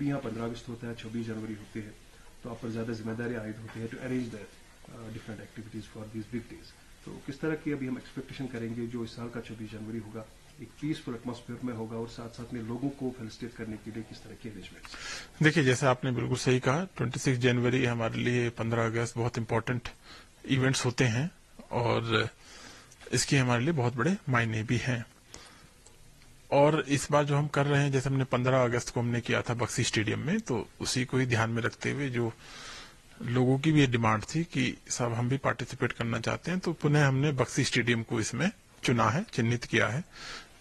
भी यहाँ 15 अगस्त होता है, 26 जनवरी होती है, तो आप पर ज़्यादा जिम्मेदारी आयद होती है to arrange the different activities for this big days. तो किस तरह की अभी हम एक्सपेक्टेशन करेंगे जो इस साल का 26 जनवरी होगा, एक पीसफुल एटमॉस्फेयर में होगा और साथ साथ में लोगों को फेलिसिटेट करने के लिए किस तरह के अरेंजमेंट्स? देखिए, जैसे आपने बिल्कुल सही कहा, 26 जनवरी हमारे लिए 15 अगस्त बहुत इंपॉर्टेंट इवेंट्स होते हैं और इसके हमारे लिए बहुत बड़े मायने भी हैं। और इस बार जो हम कर रहे हैं, जैसे हमने 15 अगस्त को हमने किया था बक्सी स्टेडियम में, तो उसी को ही ध्यान में रखते हुए जो लोगों की भी ये डिमांड थी कि सब हम भी पार्टिसिपेट करना चाहते हैं, तो पुनः हमने बक्सी स्टेडियम को इसमें चुना है, चिन्हित किया है।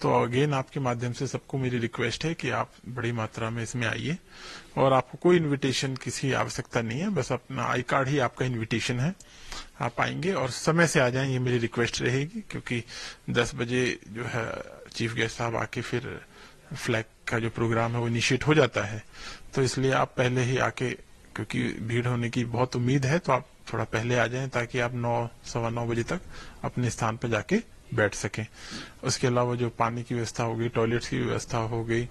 तो अगेन आपके माध्यम से सबको मेरी रिक्वेस्ट है कि आप बड़ी मात्रा में इसमें आइए और आपको कोई इनविटेशन की आवश्यकता नहीं है, बस अपना आई कार्ड ही आपका इनविटेशन है। आप आएंगे और समय से आ जाएं, ये मेरी रिक्वेस्ट रहेगी, क्योंकि 10 बजे जो है चीफ गेस्ट साहब आके फिर फ्लैग का जो प्रोग्राम है वो इनिशिएट हो जाता है। तो इसलिए आप पहले ही आके, क्योंकि भीड़ होने की बहुत उम्मीद है, तो आप थोड़ा पहले आ जाएं ताकि आप 9, सवा 9 बजे तक अपने स्थान पर जाके बैठ सकें। उसके अलावा जो पानी की व्यवस्था हो गई, टॉयलेट्स की व्यवस्था हो गई,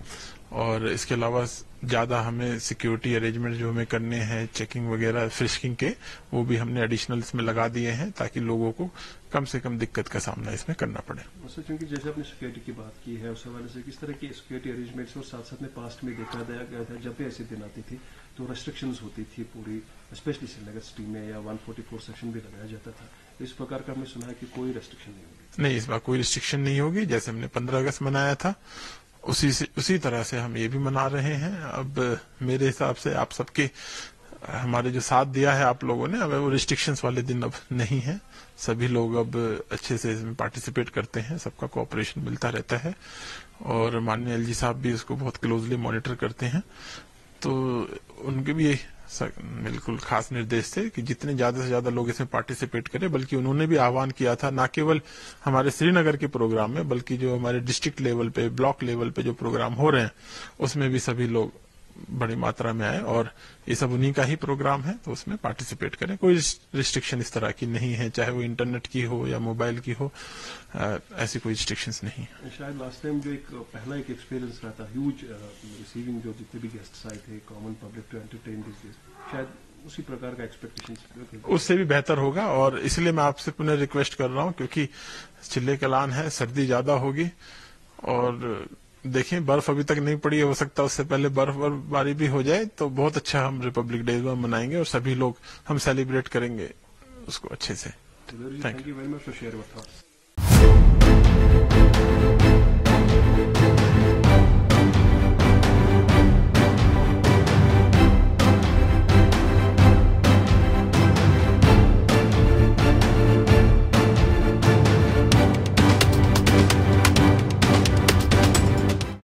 और इसके अलावा ज्यादा हमें सिक्योरिटी अरेंजमेंट जो हमें करने हैं, चेकिंग वगैरह, फ्रिस्किंग के, वो भी हमने एडिशनल इसमें लगा दिए हैं ताकि लोगों को कम से कम दिक्कत का सामना इसमें करना पड़े। क्योंकि जैसे आपने सिक्योरिटी की बात की है, उस हवाले से किस तरह की सिक्योरिटी अरेंजमेंट्स और साथ साथ में पास्ट में देखा गया था जब भी ऐसे दिन आती थी तो रेस्ट्रिक्शंस होती थी पूरी, स्पेशली श्रीनगर सिटी में, या 144 सेक्शन भी लगाया जाता था। इस प्रकार का हमने सुना है कि कोई रेस्ट्रिक्शन नहीं होगी। नहीं, इस बार कोई रिस्ट्रिक्शन नहीं होगी। जैसे हमने 15 अगस्त मनाया था उसी तरह से हम ये भी मना रहे हैं। अब मेरे हिसाब से आप सबके, हमारे जो साथ दिया है आप लोगों ने, अब वो रिस्ट्रिक्शंस वाले दिन अब नहीं है। सभी लोग अब अच्छे से इसमें पार्टिसिपेट करते हैं, सबका कोऑपरेशन मिलता रहता है और माननीय एलजी साहब भी इसको बहुत क्लोजली मॉनिटर करते हैं। तो उनके भी बिल्कुल खास निर्देश थे कि जितने ज्यादा से ज्यादा लोग इसमें पार्टिसिपेट करें, बल्कि उन्होंने भी आह्वान किया था, न केवल हमारे श्रीनगर के प्रोग्राम में, बल्कि जो हमारे डिस्ट्रिक्ट लेवल पे, ब्लॉक लेवल पे जो प्रोग्राम हो रहे हैं उसमें भी सभी लोग बड़ी मात्रा में आए और ये सब उन्हीं का ही प्रोग्राम है, तो उसमें पार्टिसिपेट करें। कोई रिस्ट्रिक्शन इस तरह की नहीं है, चाहे वो इंटरनेट की हो या मोबाइल की हो, ऐसी कोई रिस्ट्रिक्शंस नहीं है। शायद लास्ट टाइम जो पहला एक्सपीरियंस रहा था, ह्यूज रिसीविंग, जो जितने भी गेस्ट्स आए थे, common public to entertain this days, शायद उसी प्रकार का एक्सपेक्टेशन उससे भी बेहतर होगा। और इसलिए मैं आपसे पुनः रिक्वेस्ट कर रहा हूं, क्योंकि चिल्ले कलान है, सर्दी ज्यादा होगी और देखें बर्फ अभी तक नहीं पड़ी है, हो सकता है उससे पहले बर्फबारी भी हो जाए, तो बहुत अच्छा हम रिपब्लिक डे मनाएंगे और सभी लोग हम सेलिब्रेट करेंगे उसको अच्छे से। Thank you very much for share your thoughts.